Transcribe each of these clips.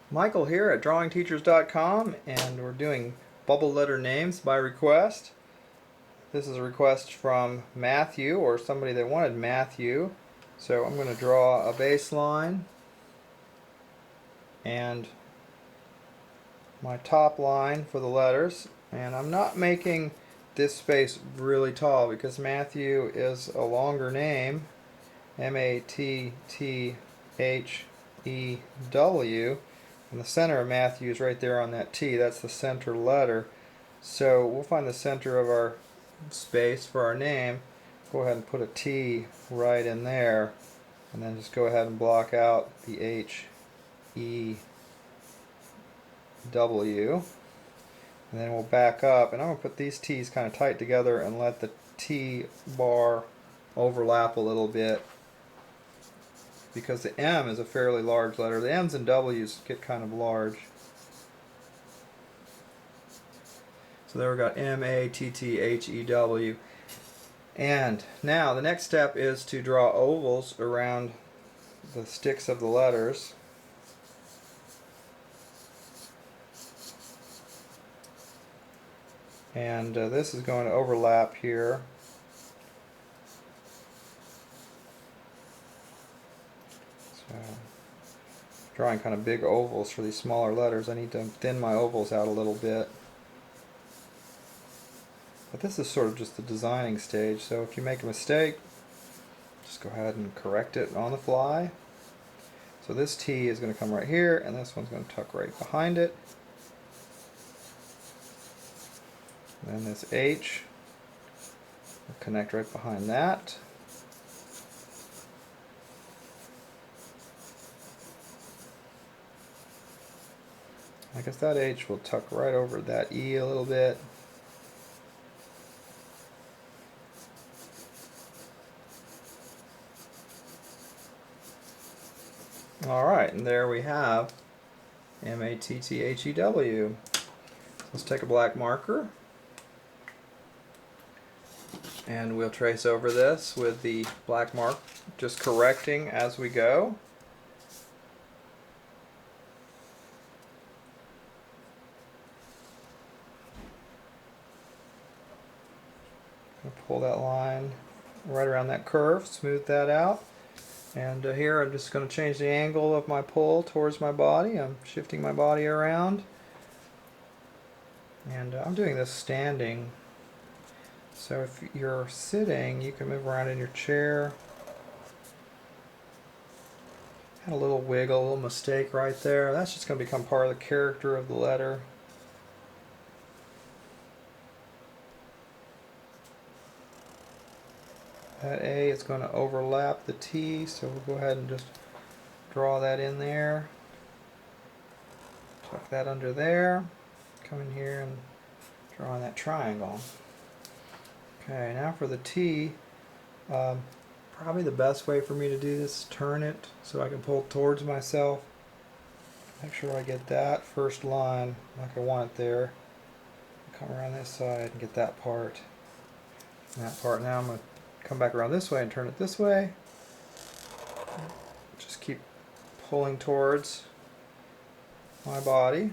Michael here at drawingteachers.com, and we're doing bubble letter names by request. This is a request from Matthew, or somebody that wanted Matthew. So I'm going to draw a baseline and my top line for the letters, and I'm not making this space really tall because Matthew is a longer name, Matthew, and the center of Matthew is right there on that T. That's the center letter. So we'll find the center of our space for our name. Go ahead and put a T right in there, and then just go ahead and block out the H-E-W. And then we'll back up, and I'm going to put these T's kind of tight together and let the T bar overlap a little bit, because the M is a fairly large letter. The M's and W's get kind of large. So there we got M-A-T-T-H-E-W. And now the next step is to draw ovals around the sticks of the letters. And this is going to overlap here. So, drawing kind of big ovals for these smaller letters. I need to thin my ovals out a little bit. But this is sort of just the designing stage, so if you make a mistake, just go ahead and correct it on the fly. So this T is going to come right here, and this one's going to tuck right behind it. And then this H will connect right behind that. I guess that H will tuck right over that E a little bit. Alright, and there we have M-A-T-T-H-E-W. Let's take a black marker, and we'll trace over this with the black mark, just correcting as we go. Pull that line right around that curve, smooth that out. And here I'm just going to change the angle of my pull towards my body. I'm shifting my body around. And I'm doing this standing. So if you're sitting, you can move around in your chair. Had a little wiggle, a little mistake right there. That's just going to become part of the character of the letter. That A is going to overlap the T, so we'll go ahead and just draw that in there. Tuck that under there. Come in here and draw on that triangle. Okay, now for the T, probably the best way for me to do this is turn it so I can pull towards myself. Make sure I get that first line like I want it there. Come around this side and get that part. And that part now I'm going to come back around this way and turn it this way. Just keep pulling towards my body.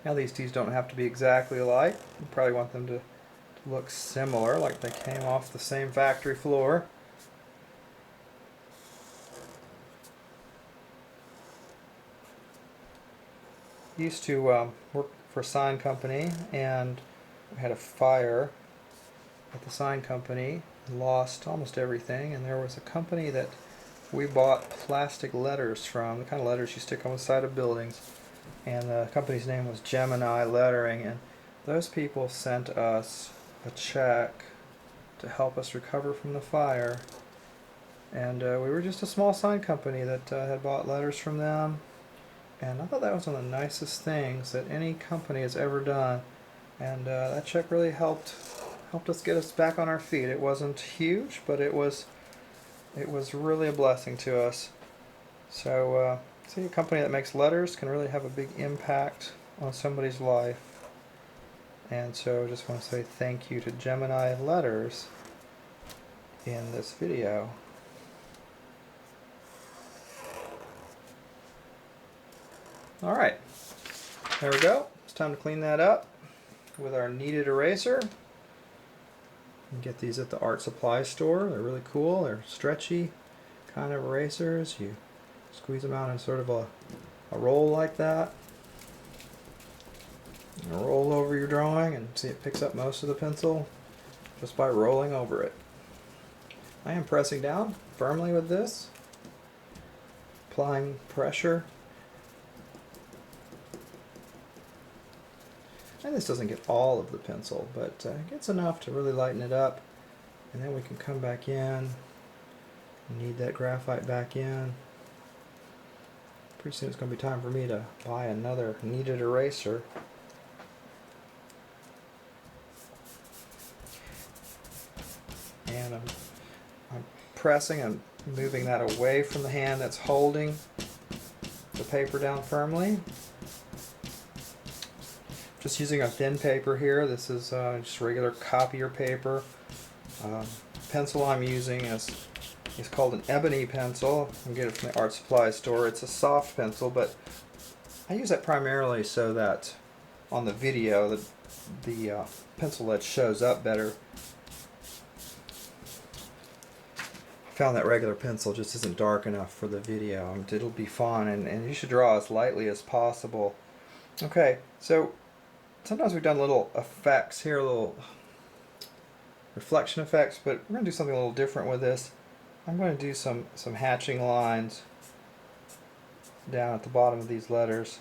Now these T's don't have to be exactly alike. You probably want them to look similar, like they came off the same factory floor. Used to work for a sign company, and we had a fire at the sign company, lost almost everything, and there was a company that we bought plastic letters from, the kind of letters you stick on the side of buildings, and the company's name was Gemini Lettering, and those people sent us a check to help us recover from the fire, and we were just a small sign company that had bought letters from them. And I thought that was one of the nicest things that any company has ever done. And that check really helped us get us back on our feet. It wasn't huge, but it was really a blessing to us. So see, a company that makes letters can really have a big impact on somebody's life. And so I just want to say thank you to Gemini Letters in this video. Alright, there we go. It's time to clean that up with our kneaded eraser. You can get these at the art supply store. They're really cool. They're stretchy kind of erasers. You squeeze them out in sort of a roll like that. And roll over your drawing, and see it picks up most of the pencil just by rolling over it. I am pressing down firmly with this, applying pressure. And this doesn't get all of the pencil, but it gets enough to really lighten it up. And then we can come back in, knead that graphite back in. Pretty soon it's going to be time for me to buy another kneaded eraser. And I'm pressing and moving that away from the hand that's holding the paper down firmly. Just using a thin paper here. This is just regular copier paper. Pencil I'm using is called an ebony pencil. You can get it from the art supply store. It's a soft pencil, but I use that primarily so that on the video the pencil lead shows up better. I found that regular pencil just isn't dark enough for the video. It'll be fun, and you should draw as lightly as possible. Okay, so sometimes we've done little effects here, little reflection effects, but we're going to do something a little different with this. I'm going to do some hatching lines down at the bottom of these letters.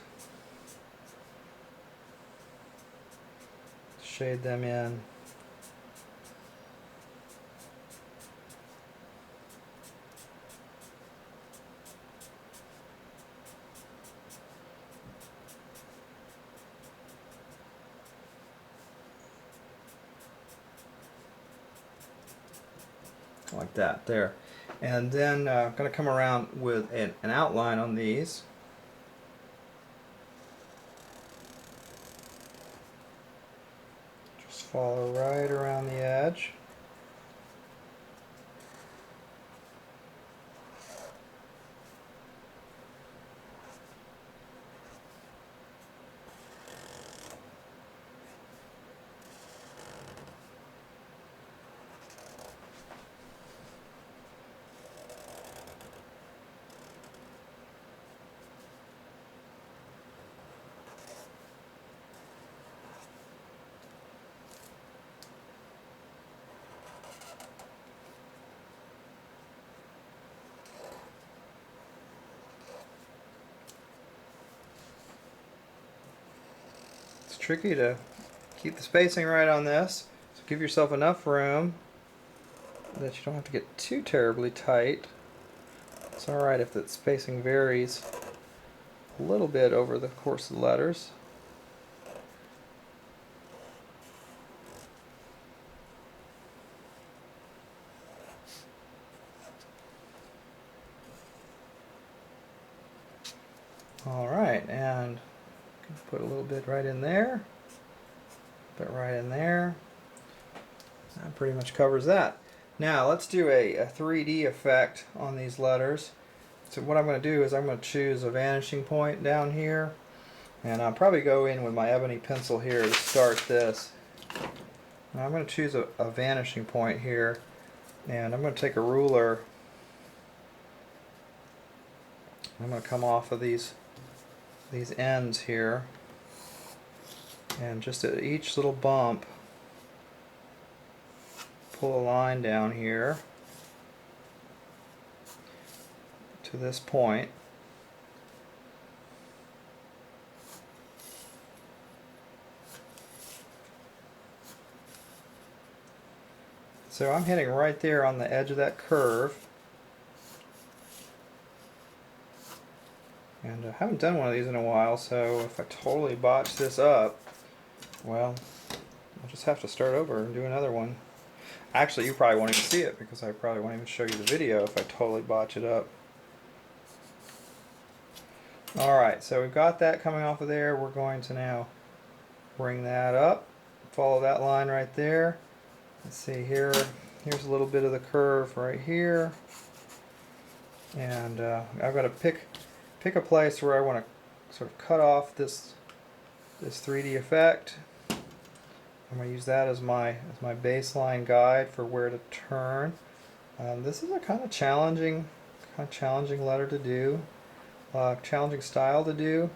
Shade them in. Like that, there. And then I'm going to come around with an outline on these. Just follow right around the edge. It's tricky to keep the spacing right on this, so give yourself enough room that you don't have to get too terribly tight. It's alright if the spacing varies a little bit over the course of the letters. Alright, and put a little bit right in there, put right in there. That pretty much covers that. Now let's do a 3D effect on these letters. So what I'm going to do is I'm going to choose a vanishing point down here, and I'll probably go in with my ebony pencil here to start this. Now I'm going to choose a vanishing point here, and I'm going to take a ruler. I'm going to come off of these ends here, and just at each little bump pull a line down here to this point. So I'm hitting right there on the edge of that curve. And I haven't done one of these in a while, so if I totally botch this up, well, I'll just have to start over and do another one. Actually, you probably won't even see it because I probably won't even show you the video if I totally botch it up. Alright, so we've got that coming off of there. We're going to now bring that up, follow that line right there. Let's see here, here's a little bit of the curve right here, and I've got to pick a place where I want to sort of cut off this 3D effect. I'm going to use that as my baseline guide for where to turn. This is a kind of challenging letter to do, challenging style to do.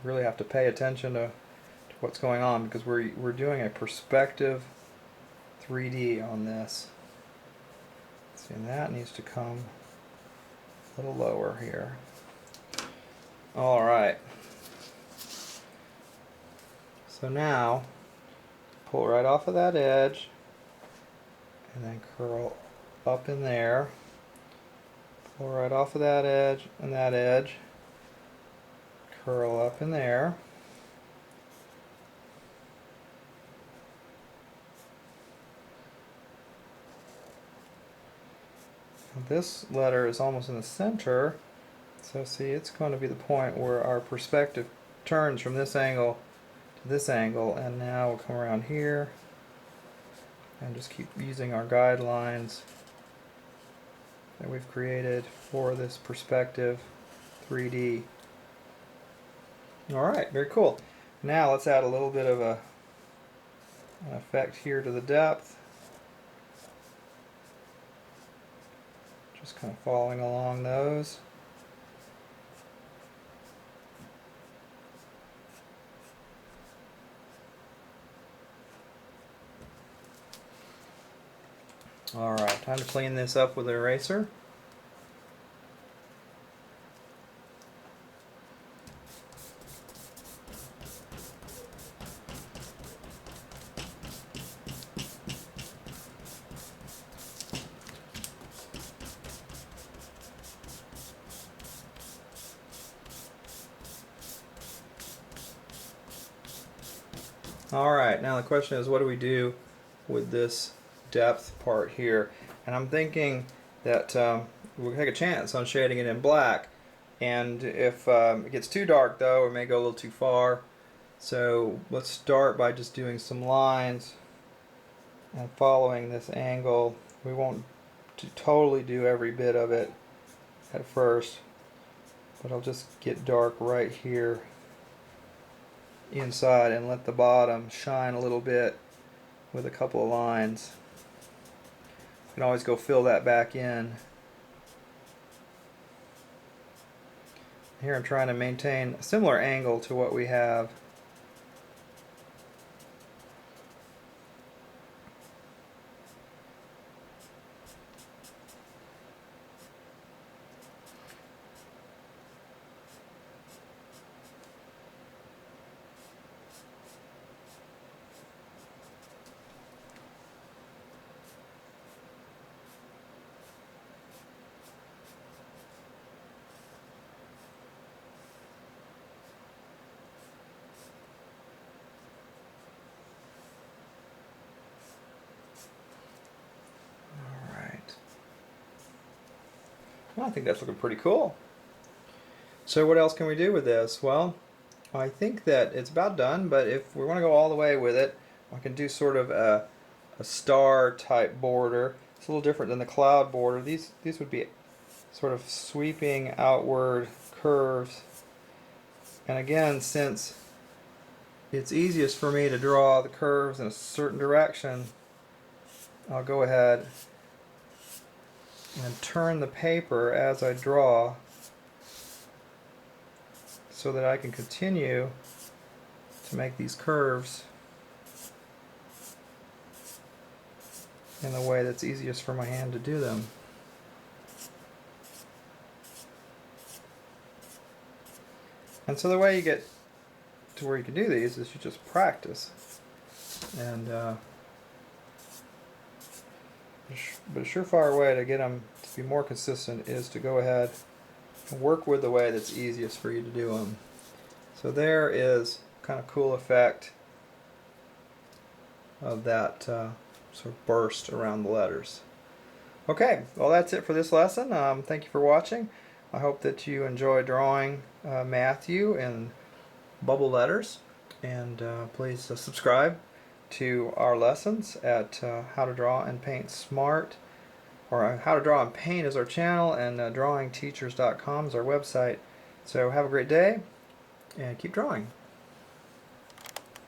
Really have to pay attention to what's going on, because we're doing a perspective 3D on this. See, and that needs to come a little lower here. All right. So now, pull right off of that edge, and then curl up in there. Pull right off of that edge and that edge. Curl up in there. This letter is almost in the center, so see, it's going to be the point where our perspective turns from this angle to this angle, and now we'll come around here and just keep using our guidelines that we've created for this perspective 3D. Alright, very cool. Now let's add a little bit of an effect here to the depth. Just kind of following along those. Alright, time to clean this up with an eraser. Alright, now the question is, what do we do with this depth part here? And I'm thinking that we'll take a chance on shading it in black, and if it gets too dark though, it may go a little too far. So let's start by just doing some lines and following this angle. We won't totally do every bit of it at first, but I'll just get dark right here inside and let the bottom shine a little bit with a couple of lines. You can always go fill that back in. Here I'm trying to maintain a similar angle to what we have. Well, I think that's looking pretty cool. So what else can we do with this? Well, I think that it's about done, but if we want to go all the way with it, I can do sort of a star type border. It's a little different than the cloud border. These would be sort of sweeping outward curves. And again, since it's easiest for me to draw the curves in a certain direction, I'll go ahead and turn the paper as I draw so that I can continue to make these curves in the way that's easiest for my hand to do them. And so the way you get to where you can do these is you just practice. And but a surefire way to get them to be more consistent is to go ahead and work with the way that's easiest for you to do them. So there is kind of cool effect of that sort of burst around the letters. Okay, well that's it for this lesson. Thank you for watching. I hope that you enjoy drawing Matthew in bubble letters, And please subscribe to our lessons at How to Draw and Paint Smart, or How to Draw and Paint is our channel, and drawingteachers.com is our website. So have a great day and keep drawing.